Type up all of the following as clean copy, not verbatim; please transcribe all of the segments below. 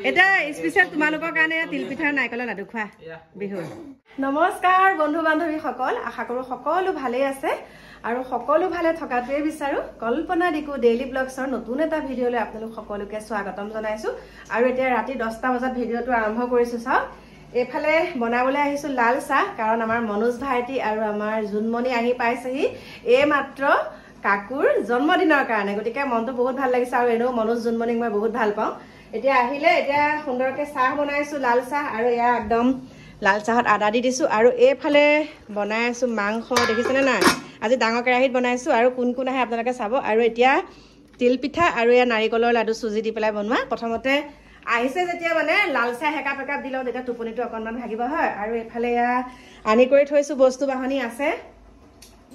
এটা স্পেশাল তোমালোকৰ কাৰণে তিলপিঠাৰ নাৰিকলৰ লাডু খোৱা বিহু। নমস্কাৰ বন্ধু বান্ধৱী সকল, আশা কৰো সকলো ভালে আছে আৰু সকলো ভালে থকাটোৱে বিচাৰো। কল্পনা দিকু ডেইলি ব্লগছৰ নতুন এটা ভিডিঅ'লৈ আপোনালোক সকলোকে স্বাগতম জনাইছো। আৰু এতিয়া ৰাতি 10টা বজাত ভিডিঅ'টো আৰম্ভ কৰিছো। চাওক এফালে বনাবলৈ আহিছো লাল চাহ, কাৰণ আমাৰ মনোজ ভাইটি আৰু আমাৰ জুনমণি আহি পাইছেহি এই মাত্ৰ কাকুৰ জন্মদিনৰ কাৰণে। গতিকে মনটো বহুত ভাল লাগিছে আৰু এনেও মনোজ জুনমণিক মই বহুত ভাল পাওঁ। এতিয়া আহিলে, এতিয়া সুন্দৰকে চাহ বনাইছো লাল চাহ, আৰু এয়া একদম লাল চাহত আদা দি দিছো। আৰু এইফালে বনাই আছো মাংস, দেখিছেনে নাই? আজি ডাঙৰ কেৰাহীত বনাইছো আৰু কোন কোন আহে আপোনালোকে চাব। আৰু এতিয়া তিল পিঠা আৰু এয়া নাৰিকলৰ লাডু চুজি দি পেলাই বনোৱা। প্ৰথমতে আহিছে যেতিয়া মানে লাল চাহ একাপ একাপ দি লওঁ, তেতিয়া টোপনিটো অকণমান ভাগিব হয়। আৰু এইফালে এয়া আনি কৰি থৈছো, বস্তু বাহনি আছে।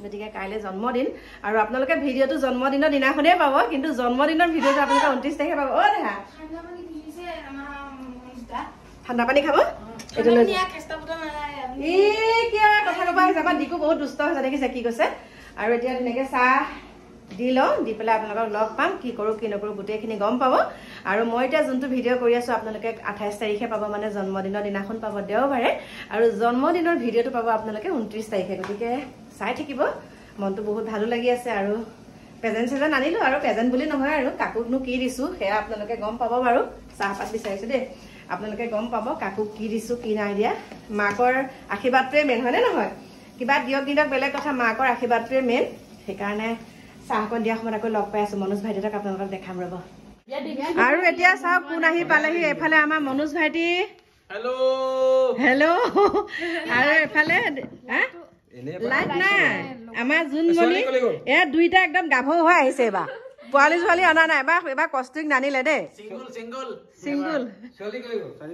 গতিকে কাইলৈ জন্মদিন, আৰু আপোনালোকে ভিডিঅ'টো জন্মদিনৰ দিনাখনেই পাব, কিন্তু জন্মদিনৰ ভিডিঅ'টো আপোনালোকে 29 তাৰিখে পাব। দেহা ঠাণ্ডা পানী খাব? কথা কব আহিছে আমাৰ দিকু, বহুত দুষ্ট হৈছে, দেখিছে কি কৈছে। আৰু এতিয়া ধুনীয়াকে চাহ দি লওঁ, দি পেলাই আপোনালোকক লগ পাম, কি কৰো কি নকৰো গোটেইখিনি গম পাব। আৰু মই এতিয়া যোনটো ভিডিঅ' কৰি আছো আপোনালোকে 28 তাৰিখে পাব, মানে জন্মদিনৰ দিনাখন পাব দেওবাৰে, আৰু জন্মদিনৰ ভিডিঅ'টো পাব আপোনালোকে 29 তাৰিখে। গতিকে চাই থাকিব, মনটো বহুত ভালো লাগি আছে। আৰু প্ৰেজেণ্ট চেজেণ্ট আনিলো, আৰু প্ৰেজেণ্ট বুলি নহয় আৰু কাকুকনো কি দিছো সেয়া আপোনালোকে গম পাব বাৰু। চাহপাত বিচাৰিছো দেই, আপোনালোকে গম পাব কাকুক কি দিছো কি নাই দিয়া। মাকৰ আশীৰ্বাদটোৱে মেইন, হয়নে নহয়? কিবা দিয়ক নিদিয়ক বেলেগ কথা, মাকৰ আশীৰ্বাদটোৱে মেইন। সেইকাৰণে চাহকণ দিয়া সময়ত আকৌ লগ পাই আছো মনোজ ভাইটিহঁতক, আপোনালোকক দেখাম ৰ'ব। আৰু এতিয়া চাওক কোন আহি পালেহি। এইফালে আমাৰ মনোজ ভাইটি, হেল্ল'। আৰু এইফালে লাইট নাই আমাৰ জুনমণি, এয়া দুইটা একদম গাভৰু হৈ আহিছে। এইবাৰ পোৱালি ছোৱালী অনা নাই, এবাৰ কষ্টিং নানিলে দেই, চিংগুল।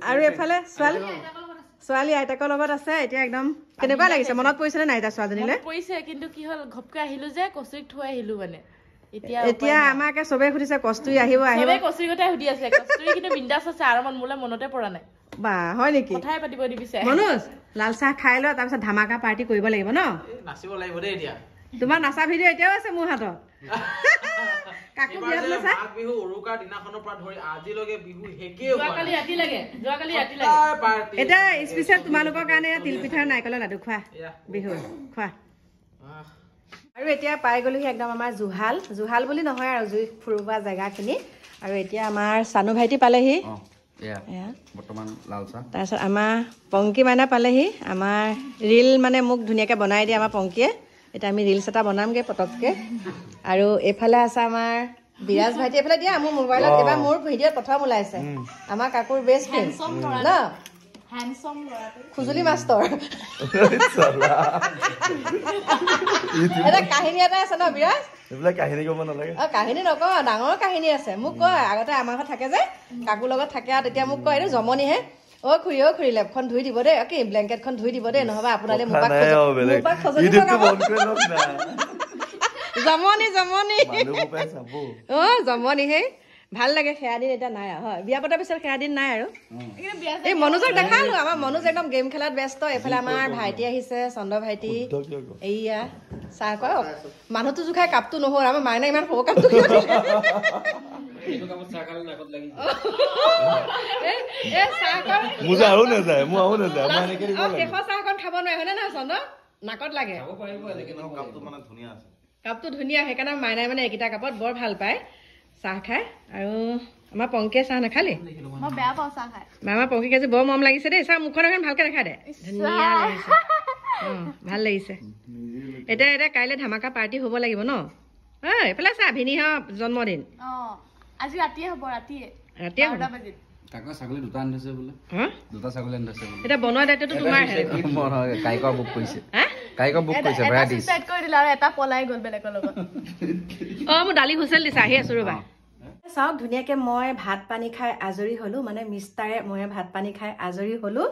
আৰু এইফালে ছোৱালী আইতাকৰ লগত আছে। এতিয়া একদম কেনেকুৱা লাগিছে? মনত পৰিছে নাই এতিয়া ছোৱালীজনীলে? পৰিছে, কিন্তু কি হ'ল ঘপকে আহিলো যে কষ্টুৰীক থৈ আহিলো মানে। এতিয়া আমাকে চবে সুধিছে কষ্টুৰী আহিব আহিব, কষ্টুৰীৰ কথাই সুধি আছে। কষ্টুৰী কিন্তু বিন্দাছ আছে, আৰু মোলে মনতে পৰা নাই। বা হয় নেকি? কথাই পাতিব দিবিছে। মনোজ লাল চাহ খাই ল, তাৰপিছত ধামাকা পাৰ্টি কৰিব লাগিব ন? নাচিব লাগিব দেই এতিয়া। তোমাৰ নাচা ভিডিঅ' এতিয়াও আছে মোৰ হাতত। কাকু বিয়াত নাচা বিহু উৰুকাৰ দিনাখনৰ পৰা ধৰি আজিলৈকে বিহু হেকে যোৱাকালি ৰাতি লাগে। এটা স্পেশাল তোমালোকৰ কাৰণে তিলপিঠাৰ নাৰিকলৰ লাডু খোৱা বিহু খোৱা। আৰু এতিয়া পাই গলোহি একদম আমাৰ জুহাল বুলি নহয় আৰু জুই ফুৰোৱা জেগাখিনি। আৰু এতিয়া আমাৰ চানু ভাইটি পালেহি, বৰ্তমান লাল চাহ। তাৰপিছত আমাৰ পংকী মাইনা পালেহি। আমাৰ ৰীল মানে মোক ধুনীয়াকৈ বনাই দিয়ে আমাৰ পংকীয়ে। এতিয়া আমি ৰিলছ এটা বনামগৈ পটককৈ। আৰু এইফালে আছে আমাৰ বিৰাজ ভাইটি। এইফালে দিয়া, মোৰ মোবাইলত এবাৰ মোৰ ভিডিঅ'ত প্ৰথম ওলাইছে আমাৰ কাকুৰ বেষ্ট ফ্ৰেণ্ড ন, খুজুলি মাষ্টৰ। এটা কাহিনী এটা আছে ন বিৰাজ? কাহিনী কব নালাগে। কাহিনী নকওঁ, ডাঙৰ কাহিনী আছে। মোক কয় আগতে আমাৰ ঘৰত থাকে যে, কাকুৰ লগত থাকে, আৰু তেতিয়া মোক কয় এইটো জমনিহে, খুৰী লেপখন ধুই দিব দেই, কি ব্লেংকেটখন ধুই দিব দেই, নহবা আপোনালে জমনি। জমনি হে ভাল লাগে। সেয়া দিন এতিয়া নাই আৰু, হয় বিয়া পতাৰ পিছত সেয়া দিন নাই আৰু। এই মনোজক দেখালো, আমাৰ মনোজ একদম গেম খেলাত ব্যস্ত। এইফালে আমাৰ ভাইটি আহিছে, চন্দ্ৰ ভাইটি। এইয়া চাহ কয়, মানুহটো জোখাই কাপটো নহল, আমাৰ মাইনা ইমান সৰু কাপটো চাহকণ খাব নোৱাৰে, হয়নে নহয় চন্দ্ৰ? নাকত লাগে কাপটো ধুনীয়া, সেইকাৰণে মাইনাই মানে এইকেইটা কাপত বৰ ভাল পায় চাহ খাই। আৰু আমাৰ পংকীয়ে চাহ নাখালি? মই বেয়া পাওঁ চাহ খাই। আমাৰ পংকীক আজি বৰ মৰম লাগিছে দেই। চাহ মুখখন এখন ভালকে দেখা দে, ধুনীয়া লাগিছে, ভাল লাগিছে। এতিয়া কাইলৈ ধামাকা পাৰ্টি হ'ব লাগিব ন? এইফালে চা ভিনিহঁৰ জন্মদিন আজি ৰাতিয়ে হ'ব, ৰাতিয়ে হ'ব। কাকা ছাগলী দুটা আনিছে বোলে, দুটা ছাগলী আনিছে বোলে। এটা বনোৱা দায়িত্বটো তোমাৰ। কাইকা বুক কৰিছে, কাইকা বুক কৰিছে, ভাড়া দিছে। চেট কৰি দিলা আৰু এটা পলাই গ'ল বেলেগৰ লগত। মোৰ দালি হুচেল দিছে, আহি আছো ৰবা। চাওক ধুনীয়াকৈ মই ভাত পানী খাই আজৰি হ'লোঁ, মানে মিষ্টাৰে মই ভাত পানী খাই আজৰি হ'লোঁ।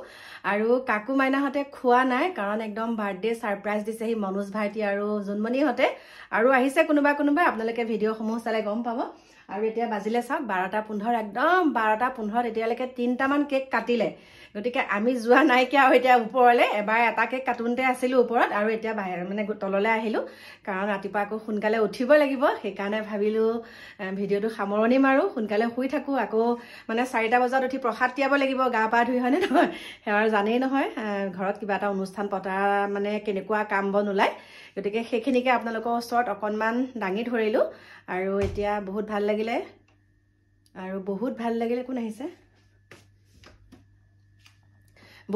আৰু কাকু মাইনাহঁতে খোৱা নাই, কাৰণ একদম বাৰ্থডে ছাৰপ্ৰাইজ দিছেহি মনোজ ভাইটি আৰু জুনমণিহঁতে। আৰু আহিছে কোনোবা আপোনালোকে ভিডিঅ'সমূহ চালে গম পাব। আৰু এতিয়া বাজিলে চাওক 12:15 একদম 12:15 এতিয়ালৈকে 3টামান কেক কাটিলে গতিকে আমি যোৱা নাইকিয়া আৰু এতিয়া ওপৰলৈ এবাৰ এটা কেক কাটোতে আছিলোঁ ওপৰত আৰু এতিয়া মানে তললৈ আহিলোঁ কাৰণ ৰাতিপুৱা আকৌ সোনকালে উঠিব লাগিব সেইকাৰণে ভাবিলোঁ ভিডিঅ'টো সামৰণি মাৰোঁ সোনকালে শুই থাকোঁ আকৌ মানে 4টা বজাত উঠি প্ৰসাদ তিয়াব লাগিব গা পা ধুই হয়নে নহয় সেৱাৰ জানেই নহয় ঘৰত কিবা এটা অনুষ্ঠান পতা মানে কেনেকুৱা কাম বন ওলায় গতিকে সেইখিনিকে আপোনালোকৰ ওচৰত অকণমান দাঙি ধৰিলোঁ আৰু এতিয়া বহুত ভাল লাগিলে কোন আহিছে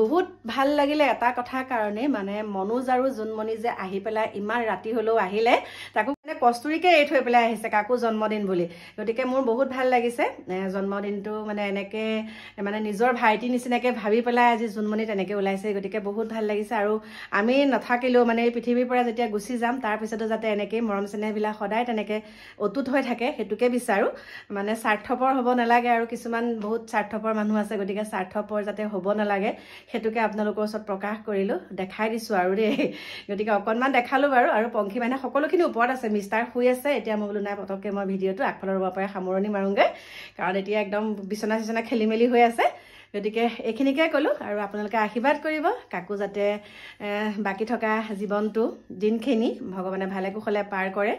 বহুত ভাল লাগিলে এটা কথা কাৰণে মানে মনোজ আৰু জোনমণি যে আহি পেলাই ইমান ৰাতি হ'লেও আহিলে তাকো মানে কস্তুৰীকে এৰি থৈ পেলাই আহিছে কাকো জন্মদিন বুলি গতিকে মোৰ বহুত ভাল লাগিছে জন্মদিনটো মানে এনেকৈ মানে নিজৰ ভাইটি নিচিনাকৈ ভাবি পেলাই আজি জোনমণি তেনেকৈ ওলাইছে গতিকে বহুত ভাল লাগিছে আৰু আমি নাথাকিলেও মানে এই পৃথিৱীৰ পৰা যেতিয়া গুচি যাম তাৰপিছতো যাতে এনেকৈ মৰম চেনেহবিলাক সদায় তেনেকৈ অটুট হৈ থাকে সেইটোকে বিচাৰোঁ মানে স্বাৰ্থপৰ হ'ব নালাগে আৰু কিছুমান বহুত স্বাৰ্থপৰ মানুহ আছে গতিকে স্বাৰ্থপৰ যাতে হ'ব নালাগে সেইটোকে আপোনালোকৰ ওচৰত প্ৰকাশ কৰিলোঁ দেখাই দিছোঁ আৰু দেই গতিকে অকণমান দেখালোঁ বাৰু আৰু পংখী মানে সকলোখিনি ওপৰত আছে মিষ্টাৰ শুই আছে এতিয়া মই বোলো নাই পটককৈ মই ভিডিঅ'টো আগফালৰ ৰুমৰ পৰাই সামৰণি মাৰোঁগৈ কাৰণ এতিয়া একদম বিচনা চিচনা খেলি মেলি হৈ আছে গতিকে এইখিনিকে ক'লোঁ আৰু আপোনালোকে আশীৰ্বাদ কৰিব কাকো যাতে বাকী থকা জীৱনটো দিনখিনি ভগৱানে ভালে কুশলে পাৰ কৰে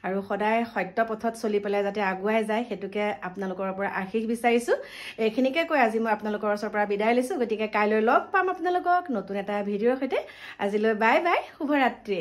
আৰু সদায় সত্য পথত চলি পেলাই যাতে আগুৱাই যায় সেইটোকে আপোনালোকৰ পৰা আশীষ বিচাৰিছোঁ এইখিনিকে কৈ আজি মই আপোনালোকৰ ওচৰৰ পৰা বিদায় লৈছোঁ গতিকে কাইলৈ লগ পাম আপোনালোকক নতুন এটা ভিডিঅ'ৰ সৈতে আজিলৈ বাই বাই শুভৰাত্ৰি